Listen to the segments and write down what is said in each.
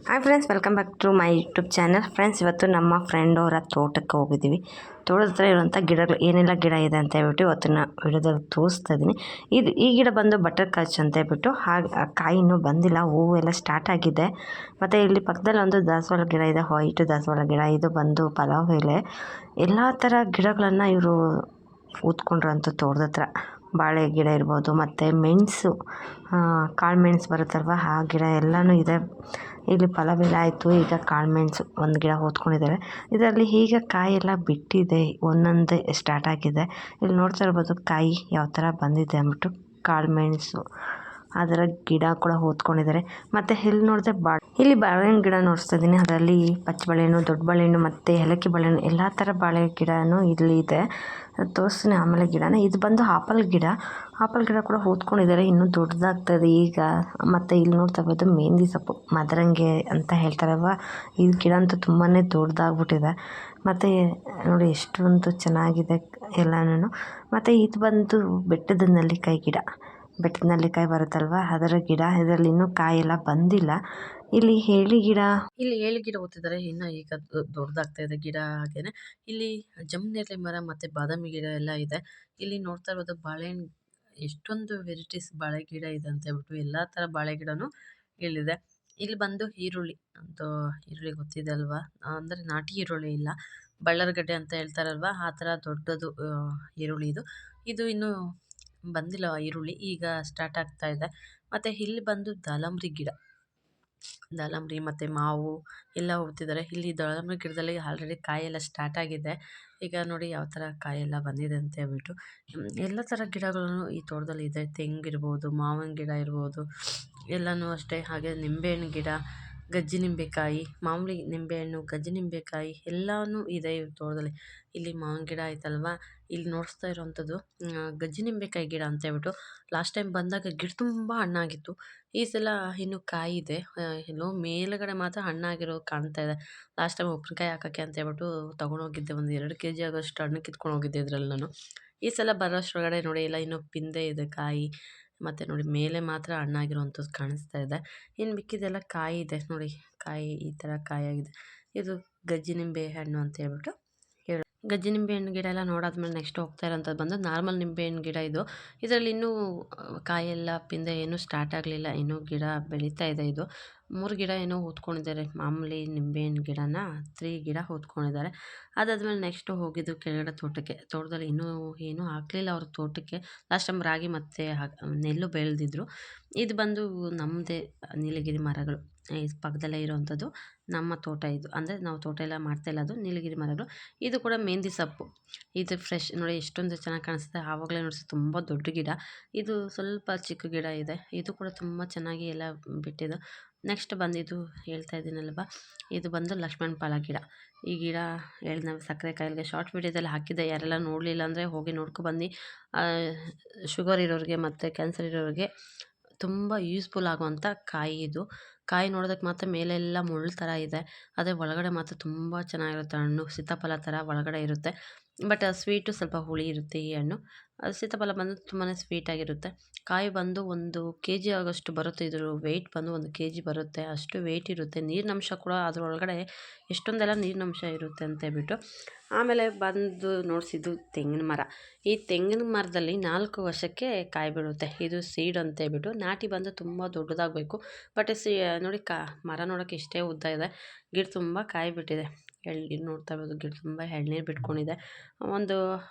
Hi friends, welcome back to my YouTube channel. Friends, ಇವತ್ತು ನಮ್ಮ friend ಅವರ ತೋಟಕ್ಕೆ ಹೋಗಿದ್ದೀವಿ. ತೋಟದ ಹತ್ರ ಇರುವಂಥ ಗಿಡಗಳು ಏನೆಲ್ಲ ಗಿಡ ಇದೆ ಅಂತ ಹೇಳ್ಬಿಟ್ಟು ಇವತ್ತಿನ ವಿಡಿಯೋದಲ್ಲಿ ತೋರಿಸ್ತಾ ಇದ್ದೀನಿ. ಈ ಗಿಡ ಬಂದು ಬಟರ್ ಕಾಚ್ ಅಂತ ಹೇಳ್ಬಿಟ್ಟು, ಹಾಗೆ ಕಾಯಿ ಇನ್ನೂ ಬಂದಿಲ್ಲ, ಹೂವು ಎಲ್ಲ ಸ್ಟಾರ್ಟ್ ಆಗಿದೆ. ಮತ್ತು ಇಲ್ಲಿ ಪಕ್ಕದಲ್ಲಿ ಒಂದು ದಾಸವಾಳ ಗಿಡ ಇದೆ, ವೈಟ್ ದಾಸವಾಳ ಗಿಡ. ಇದು ಬಂದು ಪಲಾವ್ ಎಲೆ. ಎಲ್ಲ ಥರ ಗಿಡಗಳನ್ನು ಇವರು ಊದ್ಕೊಂಡ್ರಂಥ ತೋಟದ ಹತ್ರ. ಬಾಳೆ ಗಿಡ ಇರ್ಬೋದು, ಮತ್ತು ಮೆಣಸು, ಕಾಳು ಮೆಣಸು ಬರುತ್ತಲ್ವ, ಆ ಗಿಡ ಎಲ್ಲನೂ ಇದೆ. ಇಲ್ಲಿ ಪಲಾವೆಲೆ ಆಯಿತು, ಈಗ ಕಾಳು ಮೆಣಸು ಒಂದು ಗಿಡ ಹೊತ್ಕೊಂಡಿದ್ದಾರೆ. ಇದರಲ್ಲಿ ಈಗ ಕಾಯಿ ಎಲ್ಲ ಬಿಟ್ಟಿದೆ, ಒಂದೊಂದೇ ಸ್ಟಾರ್ಟ್ ಆಗಿದೆ. ಇಲ್ಲಿ ನೋಡ್ತಾ ಇರ್ಬೋದು ಕಾಯಿ ಯಾವ ಥರ ಬಂದಿದೆ ಅಂದ್ಬಿಟ್ಟು. ಕಾಳು ಮೆಣಸು ಅದರ ಗಿಡ ಕೂಡ ಹೊತ್ಕೊಂಡಿದ್ದಾರೆ. ಮತ್ತು ಇಲ್ಲಿ ನೋಡಿದ್ರೆ ಇಲ್ಲಿ ಬಾಳೆಹಣ್ಣು ಗಿಡ ನೋಡಿಸ್ತಾ ಇದ್ದೀನಿ. ಅದರಲ್ಲಿ ಪಚ್ಚ ಬಾಳೆಹಣ್ಣು, ದೊಡ್ಡ ಬಾಳೆಹಣ್ಣು ಮತ್ತು ಏಲಕ್ಕಿ ಬಾಳೆಹಣ್ಣು ಎಲ್ಲ ಥರ ಬಾಳೆ ಗಿಡನೂ ಇಲ್ಲಿ ಇದೆ. ತೋರಿಸ್ತೀನಿ ಆಮೇಲೆ ಗಿಡನ. ಇದು ಬಂದು ಆಪಲ್ ಗಿಡ ಕೂಡ ಹೊತ್ಕೊಂಡಿದ್ದಾರೆ, ಇನ್ನೂ ದೊಡ್ಡದಾಗ್ತದೆ ಈಗ. ಮತ್ತು ಇಲ್ಲಿ ನೋಡ್ತಾ ಇರ್ಬೋದು ಮೆಹಂದಿ ಸೊಪ್ಪು, ಮದರಂಗಿ ಅಂತ ಹೇಳ್ತಾರಲ್ವ, ಈ ಗಿಡ ಅಂತೂ ತುಂಬಾ ದೊಡ್ಡದಾಗ್ಬಿಟ್ಟಿದೆ. ಮತ್ತು ನೋಡಿ ಎಷ್ಟೊಂದು ಚೆನ್ನಾಗಿದೆ ಎಲ್ಲನೂ. ಮತ್ತು ಇದು ಬಂದು ಬೆಟ್ಟದ ನೆಲ್ಲಿಕಾಯಿ ಗಿಡ. ಬೆಟ್ಟದ ನೆಲ್ಲಿಕಾಯಿ ಬರುತ್ತಲ್ವ, ಅದರ ಗಿಡ. ಇದರಲ್ಲಿ ಇನ್ನೂ ಕಾಯೆಲ್ಲ ಬಂದಿಲ್ಲ. ಇಲ್ಲಿ ಏಳಿ ಗಿಡ ಓದ್ತಿದ್ದಾರೆ, ಇನ್ನು ಈಗ ದೊಡ್ಡದಾಗ್ತಾ ಇದೆ ಗಿಡ. ಹಾಗೇನೆ ಇಲ್ಲಿ ಜಮ್ನೇರಳೆ ಮರ ಮತ್ತು ಬಾದಾಮಿ ಗಿಡ ಎಲ್ಲ ಇದೆ. ಇಲ್ಲಿ ನೋಡ್ತಾ ಇರೋದು ಬಾಳೆಹಣ್ಣು, ಎಷ್ಟೊಂದು ವೆರೈಟೀಸ್ ಬಾಳೆ ಗಿಡ ಇದೆ ಅಂತ ಹೇಳ್ಬಿಟ್ಟು ಎಲ್ಲ ಥರ ಬಾಳೆ ಗಿಡನೂ ಇಲ್ಲಿದೆ. ಇಲ್ಲಿ ಬಂದು ಈರುಳ್ಳಿ ಅಂತೂ, ಈರುಳ್ಳಿ ಗೊತ್ತಿದೆ ಅಲ್ವಾ, ಅಂದರೆ ನಾಟಿ ಈರುಳ್ಳಿ ಇಲ್ಲ, ಬಳ್ಳಾರ್ಗಡ್ಡೆ ಅಂತ ಹೇಳ್ತಾರಲ್ವ, ಆ ಥರ ದೊಡ್ಡದು ಈರುಳ್ಳಿ ಇದು ಇನ್ನೂ ಬಂದಿಲ್ಲ ಈರುಳ್ಳಿ, ಈಗ ಸ್ಟಾರ್ಟ್ ಆಗ್ತಾ ಇದೆ. ಮತ್ತು ಇಲ್ಲಿ ಬಂದು ದಾಳಂಬ್ರಿ ಗಿಡ, ದಾಳಂಬ್ರಿ ಮತ್ತು ಮಾವು ಎಲ್ಲ ಹುಡ್ತಿದ್ದಾರೆ. ಇಲ್ಲಿ ದಾಳಂಬ್ರಿ ಗಿಡದಲ್ಲಿ ಆಲ್ರೆಡಿ ಕಾಯೆಲ್ಲ ಸ್ಟಾರ್ಟ್ ಆಗಿದೆ. ಈಗ ನೋಡಿ ಯಾವ ಥರ ಕಾಯೆಲ್ಲ ಬಂದಿದೆ ಅಂತ ಹೇಳ್ಬಿಟ್ಟು. ಎಲ್ಲ ಥರ ಗಿಡಗಳನ್ನು ಈ ತೋಟದಲ್ಲಿ ಇದೆ. ತೆಂಗಿರ್ಬೋದು, ಮಾವಿನ ಗಿಡ ಇರ್ಬೋದು, ಎಲ್ಲನೂ ಅಷ್ಟೇ. ಹಾಗೆ ನಿಂಬೆಹಣ್ಣು ಗಿಡ, ಗಜ್ಜಿ ನಿಂಬೆಕಾಯಿ, ಮಾಮೂಲಿ ನಿಂಬೆಹಣ್ಣು, ಗಜ್ಜಿ ನಿಂಬೆಕಾಯಿ ಎಲ್ಲನೂ ಇದೆ ಈ ತೋಟದಲ್ಲಿ. ಇಲ್ಲಿ ಮಾವಿನ ಗಿಡ ಆಯ್ತಲ್ವ, ಇಲ್ಲಿ ನೋಡಿಸ್ತಾ ಇರೋವಂಥದ್ದು ಗಜ್ಜಿ ನಿಂಬೆಕಾಯಿ ಗಿಡ ಅಂತ ಹೇಳ್ಬಿಟ್ಟು. ಲಾಸ್ಟ್ ಟೈಮ್ ಬಂದಾಗ ಗಿಡ ತುಂಬ ಹಣ್ಣಾಗಿತ್ತು, ಈ ಸಲ ಇನ್ನೂ ಕಾಯಿ ಇದೆ. ಎಲ್ಲೋ ಮೇಲುಗಡೆ ಮಾತ್ರ ಹಣ್ಣಾಗಿರೋದು ಕಾಣ್ತಾ ಇದೆ. ಲಾಸ್ಟ್ ಟೈಮ್ ಉಪ್ಪಿನಕಾಯಿ ಹಾಕೋಕ್ಕೆ ಅಂತ ಹೇಳ್ಬಿಟ್ಟು ತೊಗೊಂಡೋಗಿದ್ದೆ, ಒಂದು 2 kg ಆಗೋಷ್ಟು ಹಣ್ಣು ಕಿತ್ಕೊಂಡು ಹೋಗಿದ್ದೆ ಇದರಲ್ಲಿ ನಾನು. ಈ ಸಲ ಬರೋಷ್ಟರೊಳಗಡೆ ನೋಡಿ ಎಲ್ಲ ಇನ್ನೂ ಪಿಂದೆ ಇದೆ ಕಾಯಿ. ಮತ್ತು ನೋಡಿ ಮೇಲೆ ಮಾತ್ರ ಹಣ್ಣಾಗಿರೋವಂಥದ್ದು ಕಾಣಿಸ್ತಾ ಇದೆ, ಇನ್ನು ಮಿಕ್ಕಿದೆಲ್ಲ ಕಾಯಿ ಇದೆ ನೋಡಿ. ಕಾಯಿ ಈ ಥರ ಕಾಯಾಗಿದೆ. ಇದು ಗಜ್ಜಿ ನಿಂಬೆ ಹಣ್ಣು ಅಂತ ಹೇಳ್ಬಿಟ್ಟು ಗಜ್ಜಿ ನಿಂಬೆಹಣ್ಣು ಗಿಡ ಎಲ್ಲ ನೋಡಾದ್ಮೇಲೆ ನೆಕ್ಸ್ಟ್ ಹೋಗ್ತಾ ಇರೋಂಥದ್ದು ಬಂದು ನಾರ್ಮಲ್ ನಿಂಬೆಹಣ್ಣು ಗಿಡ. ಇದರಲ್ಲಿ ಇನ್ನೂ ಕಾಯೆಲ್ಲ ಪಿಂದೆ ಏನೂ ಸ್ಟಾರ್ಟ್ ಆಗಲಿಲ್ಲ, ಇನ್ನೂ ಗಿಡ ಬೆಳೀತಾ ಇದೆ. ಇದು 3 ಗಿಡ ಏನೋ ಹೊತ್ಕೊಂಡಿದ್ದಾರೆ, ಮಾಮೂಲಿ ನಿಂಬೆಹಣ್ಣು ಗಿಡನ 3 ಗಿಡ ಹೊತ್ಕೊಂಡಿದ್ದಾರೆ. ಅದಾದಮೇಲೆ ನೆಕ್ಸ್ಟು ಹೋಗಿದ್ದು ಕೆಳಗಡೆ ತೋಟದಲ್ಲಿ ಇನ್ನೂ ಏನೂ ಹಾಕಲಿಲ್ಲ ಅವ್ರ ತೋಟಕ್ಕೆ. ಲಾಸ್ಟ್ ಟೈಮ್ ರಾಗಿ ಮತ್ತು ನೆಲ್ಲು ಬೆಳೆದಿದ್ರು. ಇದು ಬಂದು ನಮ್ಮದೇ ನೀಲಗಿರಿ ಮರಗಳು, ಈ ಪಕ್ಕದಲ್ಲೇ ಇರೋವಂಥದ್ದು ನಮ್ಮ ತೋಟ. ಇದು ಅಂದರೆ ನಾವು ತೋಟ ಎಲ್ಲ ಮಾಡ್ತಾಯಿಲ್ಲ, ಅದು ನೀಲಗಿರಿ ಮರಗಳು. ಇದು ಕೂಡ ಮೆಹಂದಿ ಸೊಪ್ಪು, ಇದು ಫ್ರೆಶ್ ನೋಡಿ ಎಷ್ಟೊಂದು ಚೆನ್ನಾಗಿ ಕಾಣಿಸುತ್ತೆ. ಆವಾಗಲೇ ನೋಡಿಸಿ ತುಂಬ ದೊಡ್ಡ ಗಿಡ, ಇದು ಸ್ವಲ್ಪ ಚಿಕ್ಕ ಗಿಡ ಇದೆ. ಇದು ಕೂಡ ತುಂಬ ಚೆನ್ನಾಗಿ ಎಲ್ಲ ಬಿಟ್ಟಿದ್ದು. ನೆಕ್ಸ್ಟ್ ಬಂದಿದ್ದು ಹೇಳ್ತಾ ಇದ್ದೀನಲ್ವ, ಇದು ಬಂದು ಲಕ್ಷ್ಮಣ ಫಲ ಗಿಡ. ಈ ಗಿಡ ನಾವು ಸಕ್ಕರೆ ಕಾಯಿಲೆಗೆ ಶಾರ್ಟ್ ವೀಡಿಯೋದಲ್ಲಿ ಹಾಕಿದ್ದೆ, ಯಾರೆಲ್ಲ ನೋಡಲಿಲ್ಲ ಅಂದರೆ ಹೋಗಿ ನೋಡ್ಕೊಬಂದು. ಶುಗರ್ ಇರೋರಿಗೆ ಮತ್ತು ಕ್ಯಾನ್ಸರ್ ಇರೋರಿಗೆ ತುಂಬ ಯೂಸ್ಫುಲ್ ಆಗುವಂಥ ಕಾಯಿ ಇದು. ಕಾಯಿ ನೋಡೋದಕ್ಕೆ ಮಾತ್ರ ಮೇಲೆಲ್ಲ ಮುಳ್ಳು ಥರ ಇದೆ, ಅದೇ ಒಳಗಡೆ ಮಾತ್ರ ತುಂಬ ಚೆನ್ನಾಗಿರುತ್ತೆ. ಹಣ್ಣು ಸೀತಾಫಲ ಥರ ಒಳಗಡೆ ಇರುತ್ತೆ, ಬಟ್ ಸ್ವೀಟು ಸ್ವಲ್ಪ ಹುಳಿ ಇರುತ್ತೆ ಈ ಹಣ್ಣು. ಸೀತಾಫಲ ಬಂದು ತುಂಬಾ ಸ್ವೀಟಾಗಿರುತ್ತೆ. ಕಾಯಿ ಬಂದು 1 kg ಆಗೋಷ್ಟು ಬರುತ್ತೆ. ಇದ್ರ ವೆಯ್ಟ್ ಬಂದು 1 kg ಬರುತ್ತೆ, ಅಷ್ಟು ವೆಯ್ಟ್ ಇರುತ್ತೆ. ನೀರಿನಂಶ ಕೂಡ ಅದರೊಳಗಡೆ ಎಷ್ಟೊಂದೆಲ್ಲ ನೀರಿನಂಶ ಇರುತ್ತೆ ಅಂತ ಹೇಳ್ಬಿಟ್ಟು. ಆಮೇಲೆ ಬಂದು ನೋಡಿಸಿದ್ದು ತೆಂಗಿನ ಮರ. ಈ ತೆಂಗಿನ ಮರದಲ್ಲಿ 4 ವರ್ಷಕ್ಕೆ ಕಾಯಿ ಬಿಡುತ್ತೆ. ಇದು ಸೀಡ್ ಅಂತ ಹೇಳ್ಬಿಟ್ಟು. ನಾಟಿ ಬಂದು ತುಂಬ ದೊಡ್ಡದಾಗಬೇಕು, ಬಟ್ ನೋಡಿ ಮರ ನೋಡೋಕ್ಕೆ ಇಷ್ಟೇ ಉದ್ದ ಇದೆ, ಗಿಡ ತುಂಬ ಕಾಯಿ ಬಿಟ್ಟಿದೆ. ಎಳ್ನೀರು ನೋಡ್ತಾ ಇರ್ಬೋದು, ಗಿಡ ತುಂಬ ಎಳ್ನೀರು ಬಿಟ್ಕೊಂಡಿದೆ. ಒಂದು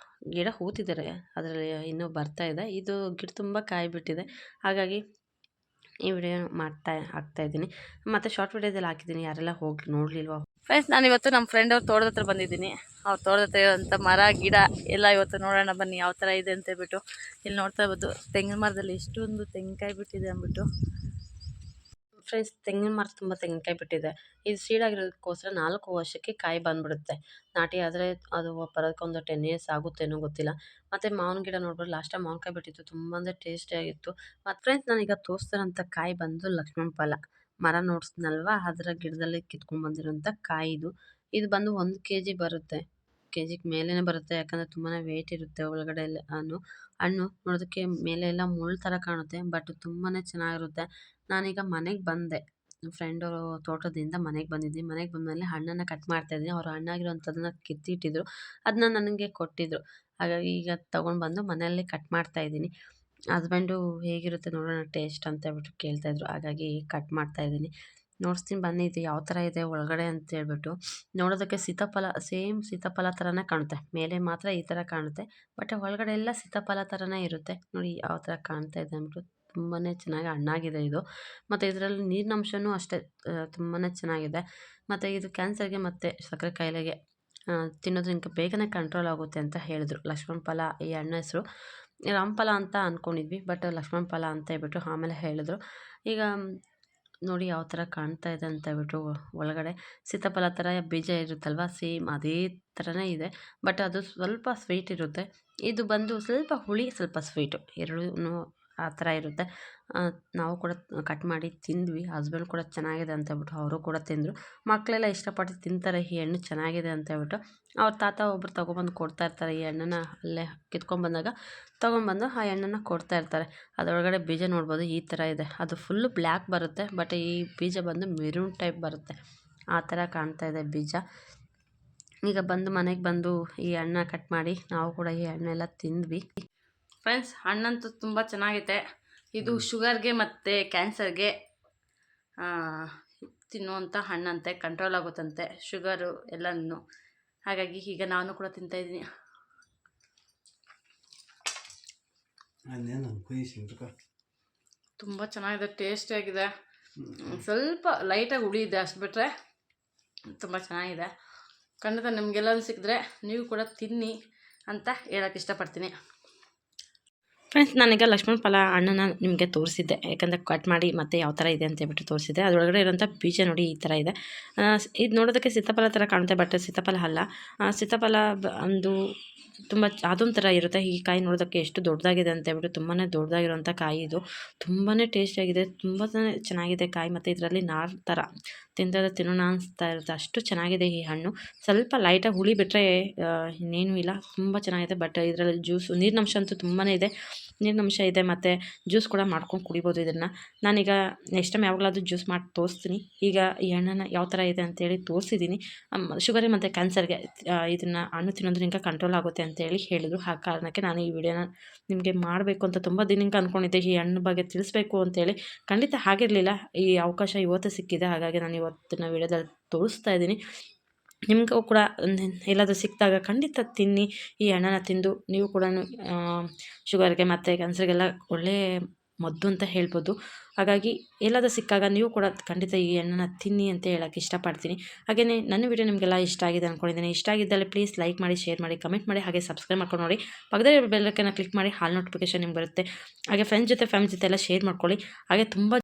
ಗಿಡ ಹೂತಿದ್ದಾರೆ, ಅದರಲ್ಲಿ ಇನ್ನೂ ಬರ್ತಾ ಇದೆ. ಇದು ಗಿಡ ತುಂಬ ಕಾಯಿ ಬಿಟ್ಟಿದೆ, ಹಾಗಾಗಿ ಈ ವಿಡಿಯೋ ಹಾಕ್ತಾಯಿದ್ದೀನಿ. ಮತ್ತು ಶಾರ್ಟ್ ವಿಡಿಯೋದಲ್ಲಿ ಹಾಕಿದ್ದೀನಿ, ಯಾರೆಲ್ಲ ಹೋಗಿ ನೋಡಲಿಲ್ವ ಫ್ರೆಂಡ್ಸ್. ನಾನಿವತ್ತು ನಮ್ಮ ಫ್ರೆಂಡ್ ಅವ್ರ ತೋಟದ ಹತ್ರ ಬಂದಿದ್ದೀನಿ. ಅವ್ರ ತೋಟದ ಹತ್ರ ಇರೋಂಥ ಮರ ಗಿಡ ಎಲ್ಲ ಇವತ್ತು ನೋಡೋಣ ಬನ್ನಿ ಯಾವ ಥರ ಇದೆ ಅಂತ ಹೇಳ್ಬಿಟ್ಟು. ಇಲ್ಲಿ ನೋಡ್ತಾ ಇರ್ಬೋದು ತೆಂಗಿನ ಮರದಲ್ಲಿ ಎಷ್ಟೊಂದು ತೆಂಗಿನಕಾಯಿ ಬಿಟ್ಟಿದೆ ಅಂದ್ಬಿಟ್ಟು. ಫ್ರೆಂಡ್ಸ್, ತೆಂಗಿನ ಮರ ತುಂಬ ತೆಂಗಿನಕಾಯಿ ಬಿಟ್ಟಿದೆ. ಇದು ಸೀಡಾಗಿರೋದಕ್ಕೋಸ್ಕರ 4 ವರ್ಷಕ್ಕೆ ಕಾಯಿ ಬಂದುಬಿಡುತ್ತೆ. ನಾಟಿ ಆದರೆ ಅದು ಬರೋದಕ್ಕೆ ಒಂದು 10 years ಆಗುತ್ತೇನೋ ಗೊತ್ತಿಲ್ಲ. ಮತ್ತು ಮಾವಿನ ಗಿಡ ನೋಡ್ಬೋದು, ಲಾಸ್ಟ್ ಟೈಮ್ ಮಾವಿನಕಾಯಿ ಬಿಟ್ಟಿತ್ತು, ತುಂಬ ಅಂದರೆ ಟೇಸ್ಟಿಯಾಗಿತ್ತು. ಮತ್ತು ಫ್ರೆಂಡ್ಸ್, ನಾನೀಗ ತೋರಿಸ್ತಿರೋಂಥ ಕಾಯಿ ಬಂದು ಲಕ್ಷ್ಮಣ ಫಲ. ಮರ ನೋಡಿಸ್ನಲ್ವ, ಅದರ ಗಿಡದಲ್ಲಿ ಕಿತ್ಕೊಂಡು ಬಂದಿರೋಂಥ ಕಾಯಿ ಇದು ಬಂದು 1 kg ಬರುತ್ತೆ. kg ಮೇಲೇ ಬರುತ್ತೆ, ಯಾಕಂದರೆ ತುಂಬಾ ವೆಯ್ಟ್ ಇರುತ್ತೆ ಒಳಗಡೆ ಎಲ್ಲ. ಹಣ್ಣು ನೋಡೋದಕ್ಕೆ ಮೇಲೆ ಎಲ್ಲ ಮುಳ್ಳು ಥರ ಕಾಣುತ್ತೆ, ಬಟ್ ತುಂಬಾ ಚೆನ್ನಾಗಿರುತ್ತೆ. ನಾನೀಗ ಮನೆಗೆ ಬಂದೆ, ಫ್ರೆಂಡವರು ತೋಟದಿಂದ ಮನೆಗೆ ಬಂದಿದ್ವಿ. ಮನೆಗೆ ಬಂದಮೇಲೆ ಹಣ್ಣನ್ನು ಕಟ್ ಮಾಡ್ತಾಯಿದ್ದೀನಿ. ಅವರು ಹಣ್ಣಾಗಿರೋವಂಥದ್ದನ್ನ ಕಿತ್ತಿಟ್ಟಿದ್ರು, ಅದನ್ನ ನನಗೆ ಕೊಟ್ಟಿದ್ದರು. ಹಾಗಾಗಿ ಈಗ ತೊಗೊಂಡು ಬಂದು ಮನೆಯಲ್ಲೇ ಕಟ್ ಮಾಡ್ತಾಯಿದ್ದೀನಿ. ಹಸ್ಬೆಂಡು ಹೇಗಿರುತ್ತೆ ನೋಡೋಣ ಟೇಸ್ಟ್ ಅಂತ ಹೇಳ್ಬಿಟ್ಟು ಕೇಳ್ತಾಯಿದ್ರು, ಹಾಗಾಗಿ ಕಟ್ ಮಾಡ್ತಾಯಿದ್ದೀನಿ. ನೋಡಿಸ್ತೀನಿ ಬನ್ನಿ ಇದು ಯಾವ ಥರ ಇದೆ ಒಳಗಡೆ ಅಂತ ಹೇಳ್ಬಿಟ್ಟು. ನೋಡೋದಕ್ಕೆ ಸೀತಾಫಲ ಸೇಮ್ ಸೀತಾಫಲ ಥರನೇ ಕಾಣುತ್ತೆ, ಮೇಲೆ ಮಾತ್ರ ಈ ಥರ ಕಾಣುತ್ತೆ, ಬಟ್ ಒಳಗಡೆ ಎಲ್ಲ ಸೀತಾಫಲ ಥರನೇ ಇರುತ್ತೆ. ನೋಡಿ ಯಾವ ಥರ ಕಾಣ್ತಾ ಇದೆ ಅಂದ್ಬಿಟ್ಟು ತುಂಬಾ ಚೆನ್ನಾಗಿ ಹಣ್ಣಾಗಿದೆ ಇದು. ಮತ್ತು ಇದರಲ್ಲಿ ನೀರಿನಂಶನೂ ಅಷ್ಟೇ ತುಂಬಾ ಚೆನ್ನಾಗಿದೆ. ಮತ್ತು ಇದು ಕ್ಯಾನ್ಸರ್ಗೆ ಮತ್ತು ಸಕ್ಕರೆ ಕಾಯಿಲೆಗೆ ತಿನ್ನೋದ್ರಿಂದ ಬೇಗನೆ ಕಂಟ್ರೋಲ್ ಆಗುತ್ತೆ ಅಂತ ಹೇಳಿದ್ರು. ಲಕ್ಷ್ಮಣ ಫಲ ಈ ಹಣ್ಣು ಹೆಸರು. ರಾಮಫಲ ಅಂತ ಅಂದ್ಕೊಂಡಿದ್ವಿ, ಬಟ್ ಲಕ್ಷ್ಮಣ ಫಲ ಅಂತ ಹೇಳ್ಬಿಟ್ಟು ಆಮೇಲೆ ಹೇಳಿದ್ರು. ಈಗ ನೋಡಿ ಯಾವ ಥರ ಕಾಣ್ತಾ ಇದೆ ಅಂತ ಹೇಳ್ಬಿಟ್ಟು. ಒಳಗಡೆ ಸೀತಾಫಲ ಥರ ಬೀಜ ಇರುತ್ತಲ್ವ, ಸೇಮ್ ಅದೇ ಥರನೇ ಇದೆ, ಬಟ್ ಅದು ಸ್ವಲ್ಪ ಸ್ವೀಟ್ ಇರುತ್ತೆ. ಇದು ಬಂದು ಸ್ವಲ್ಪ ಹುಳಿ ಸ್ವಲ್ಪ ಸ್ವೀಟು ಎರಡೂ ಆ ಥರ ಇರುತ್ತೆ. ನಾವು ಕೂಡ ಕಟ್ ಮಾಡಿ ತಿಂದ್ವಿ. ಹಸ್ಬೆಂಡ್ ಕೂಡ ಚೆನ್ನಾಗಿದೆ ಅಂತ ಹೇಳ್ಬಿಟ್ಟು ಅವರು ಕೂಡ ತಿಂದರು. ಮಕ್ಕಳೆಲ್ಲ ಇಷ್ಟಪಟ್ಟು ತಿಂತಾರೆ ಈ ಹಣ್ಣು ಚೆನ್ನಾಗಿದೆ ಅಂತ ಹೇಳ್ಬಿಟ್ಟು. ಅವ್ರ ತಾತ ಒಬ್ಬರು ತೊಗೊಬಂದು ಕೊಡ್ತಾ ಇರ್ತಾರೆ, ಈ ಹಣ್ಣನ್ನು ಅಲ್ಲೇ ಕಿತ್ಕೊಂಡ್ಬಂದಾಗ ತೊಗೊಂಬಂದು ಆ ಹಣ್ಣನ್ನು ಕೊಡ್ತಾ ಇರ್ತಾರೆ. ಅದರೊಳಗಡೆ ಬೀಜ ನೋಡ್ಬೋದು ಈ ಥರ ಇದೆ. ಅದು ಫುಲ್ಲು ಬ್ಲ್ಯಾಕ್ ಬರುತ್ತೆ, ಬಟ್ ಈ ಬೀಜ ಬಂದು ಮೆರೂನ್ ಟೈಪ್ ಬರುತ್ತೆ, ಆ ಥರ ಕಾಣ್ತಾ ಇದೆ ಬೀಜ. ಈಗ ಬಂದು ಮನೆಗೆ ಬಂದು ಈ ಹಣ್ಣನ್ನ ಕಟ್ ಮಾಡಿ ನಾವು ಕೂಡ ಈ ಹಣ್ಣೆಲ್ಲ ತಿಂದ್ವಿ. ಫ್ರೆಂಡ್ಸ್, ಹಣ್ಣಂತೂ ತುಂಬ ಚೆನ್ನಾಗಿದೆ. ಇದು ಶುಗರ್ಗೆ ಮತ್ತು ಕ್ಯಾನ್ಸರ್ಗೆ ತಿನ್ನುವಂಥ ಹಣ್ಣಂತೆ, ಕಂಟ್ರೋಲ್ ಆಗುತ್ತಂತೆ ಶುಗರು ಎಲ್ಲನೂ. ಹಾಗಾಗಿ ಈಗ ನಾನು ಕೂಡ ತಿಂತಾಯಿದ್ದೀನಿ. ತುಂಬ ಚೆನ್ನಾಗಿದೆ, ಟೇಸ್ಟಿಯಾಗಿದೆ. ಸ್ವಲ್ಪ ಲೈಟಾಗಿ ಹುಳಿ ಇದೆ, ಅಷ್ಟು ಬಿಟ್ಟರೆ ತುಂಬ ಚೆನ್ನಾಗಿದೆ. ಖಂಡಿತ ನಿಮಗೆಲ್ಲರೂ ಸಿಕ್ಕಿದ್ರೆ ನೀವು ಕೂಡ ತಿನ್ನಿ ಅಂತ ಹೇಳೋಕ್ಕೆ ಇಷ್ಟಪಡ್ತೀನಿ. ಫ್ರೆಂಡ್ಸ್, ನಾನೀಗ ಲಕ್ಷ್ಮಣ ಫಲ ಹಣ್ಣನ್ನು ನಿಮಗೆ ತೋರಿಸಿದ್ದೆ, ಯಾಕಂದರೆ ಕಟ್ ಮಾಡಿ ಮತ್ತೆ ಯಾವ ಥರ ಇದೆ ಅಂತ ಹೇಳ್ಬಿಟ್ಟು ತೋರಿಸಿದ್ದೆ. ಅದರೊಳಗಡೆ ಇರೋಂಥ ಬೀಜ ನೋಡಿ ಈ ಥರ ಇದೆ. ಇದು ನೋಡೋದಕ್ಕೆ ಸೀತಾಫಲ ಥರ ಕಾಣುತ್ತೆ, ಬಟ್ ಸೀತಾಫಲ ಅಲ್ಲ. ಸೀತಾಫಲ ಒಂದು ತುಂಬ ಅದೊಂದು ಥರ ಇರುತ್ತೆ. ಈ ಕಾಯಿ ನೋಡೋದಕ್ಕೆ ಎಷ್ಟು ದೊಡ್ಡದಾಗಿದೆ ಅಂತ ಹೇಳ್ಬಿಟ್ಟು, ತುಂಬಾ ದೊಡ್ಡದಾಗಿರೋಂಥ ಕಾಯಿ ಇದು. ತುಂಬಾ ಟೇಸ್ಟಿಯಾಗಿದೆ, ತುಂಬ ಚೆನ್ನಾಗಿದೆ ಕಾಯಿ. ಮತ್ತು ಇದರಲ್ಲಿ ನಾರು ಥರ ತಿನ್ನೋಣ ಅನಿಸ್ತಾ ಇರುತ್ತೆ, ಅಷ್ಟು ಚೆನ್ನಾಗಿದೆ ಈ ಹಣ್ಣು. ಸ್ವಲ್ಪ ಲೈಟಾಗಿ ಹುಳಿ ಬಿಟ್ಟರೆ ಇನ್ನೇನೂ ಇಲ್ಲ, ತುಂಬ ಚೆನ್ನಾಗಿದೆ. ಬಟ್ ಇದರಲ್ಲಿ ಜ್ಯೂಸು ನೀರಿನಂಶ ಅಂತೂ ತುಂಬಾ ಇದೆ, ನೀರಿನಂಶ ಇದೆ. ಮತ್ತು ಜ್ಯೂಸ್ ಕೂಡ ಮಾಡ್ಕೊಂಡು ಕುಡಿಬೋದು ಇದನ್ನು. ನಾನೀಗ ನೆಕ್ಸ್ಟ್ ಟೈಮ್ ಯಾವಾಗಲಾದ್ರೂ ಜ್ಯೂಸ್ ಮಾಡಿ ತೋರಿಸ್ತೀನಿ. ಈಗ ಈ ಹಣ್ಣನ್ನು ಯಾವ ಥರ ಇದೆ ಅಂತೇಳಿ ತೋರಿಸಿದ್ದೀನಿ. ಶುಗರಿಗೆ ಮತ್ತು ಕ್ಯಾನ್ಸರ್ಗೆ ಇದನ್ನು ಹಣ್ಣು ತಿನ್ನೋದ್ರಿಂದ ಕಂಟ್ರೋಲ್ ಆಗುತ್ತೆ ಅಂತೇಳಿ ಹೇಳಿದರು. ಆ ಕಾರಣಕ್ಕೆ ನಾನು ಈ ವಿಡಿಯೋನ ನಿಮಗೆ ಮಾಡಬೇಕು ಅಂತ ತುಂಬ ದಿನಕ್ಕೆ ಅಂದ್ಕೊಂಡಿದ್ದೆ, ಈ ಹಣ್ಣು ಬಗ್ಗೆ ತಿಳಿಸ್ಬೇಕು ಅಂತೇಳಿ. ಖಂಡಿತ ಆಗಿರಲಿಲ್ಲ, ಈ ಅವಕಾಶ ಇವತ್ತು ಸಿಕ್ಕಿದೆ, ಹಾಗಾಗಿ ನಾನು ಇವತ್ತಿನ ವಿಡಿಯೋದಲ್ಲಿ ತೋರಿಸ್ತಾ ಇದ್ದೀನಿ. ನಿಮಗೂ ಕೂಡ ಎಲ್ಲಾದರೂ ಸಿಕ್ಕಿದಾಗ ಖಂಡಿತ ತಿನ್ನಿ. ಈ ಹಣ್ಣನ್ನು ತಿಂದು ನೀವು ಕೂಡ ಶುಗರ್ಗೆ ಮತ್ತು ಕ್ಯಾನ್ಸರ್ಗೆಲ್ಲ ಒಳ್ಳೆಯ ಮದ್ದು ಅಂತ ಹೇಳ್ಬೋದು. ಹಾಗಾಗಿ ಎಲ್ಲಾದರೂ ಸಿಕ್ಕಾಗ ನೀವು ಕೂಡ ಖಂಡಿತ ಈ ಹಣ್ಣನ್ನು ತಿನ್ನಿ ಅಂತ ಹೇಳೋಕ್ಕೆ ಇಷ್ಟಪಡ್ತೀನಿ. ಹಾಗೆಯೇ ನನ್ನ ವಿಡಿಯೋ ನಿಮಗೆಲ್ಲ ಇಷ್ಟ ಆಗಿದೆ ಅಂದ್ಕೊಂಡಿದ್ದೀನಿ. ಇಷ್ಟ ಆಗಿದ್ದಲ್ಲಿ ಪ್ಲೀಸ್ ಲೈಕ್ ಮಾಡಿ, ಶೇರ್ ಮಾಡಿ, ಕಮೆಂಟ್ ಮಾಡಿ, ಹಾಗೆ ಸಬ್ಸ್ಕ್ರೈಬ್ ಮಾಡ್ಕೊಂಡು ನೋಡಿ. ಪಕ್ಕದಲ್ಲಿ ಬೆಲ್ ಐಕಾನ್ನ ಕ್ಲಿಕ್ ಮಾಡಿ, ಹಾಲ್ ನೋಟಿಫಿಕೇಷನ್ ನಿಮ್ಗೆ ಬರುತ್ತೆ. ಹಾಗೆ ಫ್ರೆಂಡ್ಸ್ ಜೊತೆ ಫ್ಯಾಮಿಲಿ ಜೊತೆ ಎಲ್ಲ ಶೇರ್ ಮಾಡ್ಕೊಳ್ಳಿ. ಹಾಗೆ ತುಂಬ